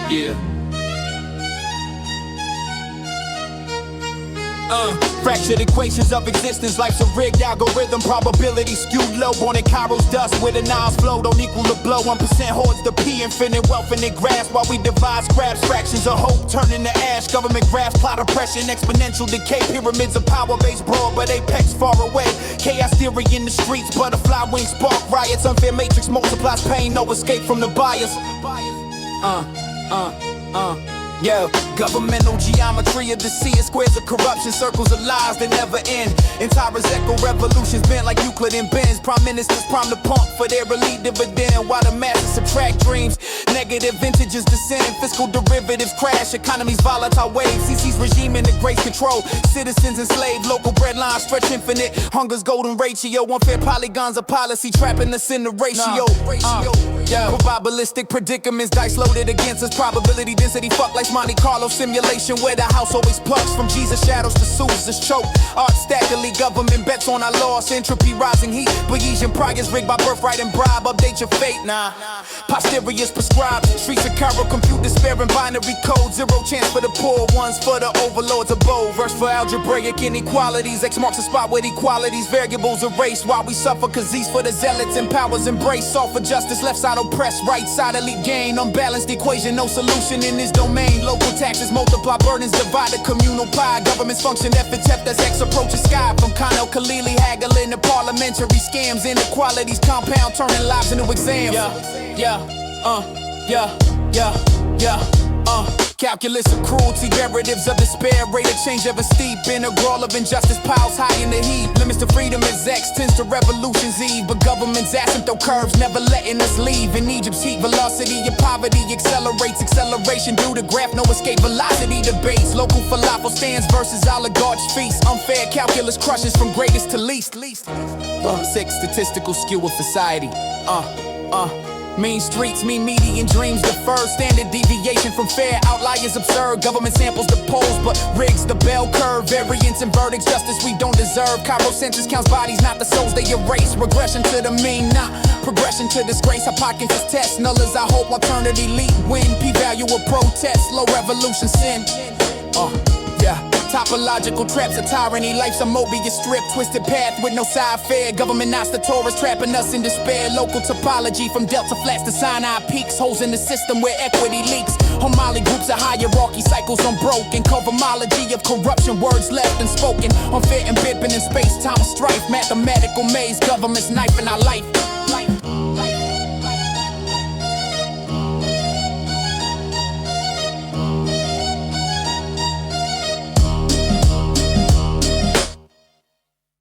Yeah. Fractured equations of existence, life's a rigged algorithm. Probability skewed low, born in Cairo's dust where the Nile's flow don't equal the blow. 1% hoards the P, infinite wealth in their grasp, while we divide scraps, fractions of hope turning to ash. Government grasp, plot oppression, exponential decay. Pyramids of power base broad, but apex far away. Chaos theory in the streets, butterfly wings spark riots. Unfair matrix multiplies pain, no escape from the bias. Yeah, governmental geometry of the sea is squares of corruption, circles of lies that never end. Entire echo revolutions bent like Euclid and Benz. Prime ministers prime the pump for their elite dividend, while the masses subtract dreams. Negative vintages descend, fiscal derivatives crash, economies volatile waves. CC's regime into great control, citizens enslaved, local bread lines stretch infinite. Hunger's golden ratio, unfair polygons of policy trapping us in the ratio. Yeah, probabilistic predicaments, dice loaded against us. Probability density, fuck like Monte Carlo simulation, where the house always plucks from Jesus shadows to Susan's choke. Art stack elite, government bets on our loss. Entropy rising heat, Bayesian priors rigged by birthright and bribe. Update your fate, nah. Posterior's prescribed. Streets of Cairo compute despair and binary code. Zero chance for the poor ones, for the overlords abode. Verse for algebraic inequalities. X marks the spot with equalities. Variables erased while we suffer. Cause these for the zealots and powers embrace. All for justice, left side oppressed, right side elite gain. Unbalanced equation, no solution in this domain. Local taxes multiply, burdens divided, communal pie. Governments function, FHF, that's X approaches sky. From Kano, Khalili, haggling to parliamentary scams. Inequalities compound, turning lives into exams. Calculus of cruelty, derivatives of despair. Rate of change ever steep, integral of injustice piles high in the heat. Limits to freedom as X tends to revolution's eve. But government's asymptote curves never letting us leave. In Egypt's heat, velocity of poverty accelerates. Acceleration due to graph, no escape velocity debates. Local falafel stands versus oligarchs feast. Unfair calculus crushes from greatest to least. Sick statistical skew of society. Mean streets, mean median dreams deferred. Standard deviation from fair, outliers absurd. Government samples the polls, but rigs the bell curve. Variance and verdicts, justice we don't deserve. Cairo census counts bodies, not the souls they erase. Regression to the mean, not progression to disgrace. Hypothesis test, nullers I hope alternity lead win. P-value of protest, slow revolution sin. Topological traps of tyranny, life's a Mobius strip. Twisted path with no side fare. Government Nostators trapping us in despair. Local topology from Delta Flats to Sinai Peaks. Holes in the system where equity leaks. Homology groups of hierarchy, cycles unbroken. Cosmology of corruption, words left unspoken. Unfair embeddment in space, time of strife. Mathematical maze, government's knife in our life.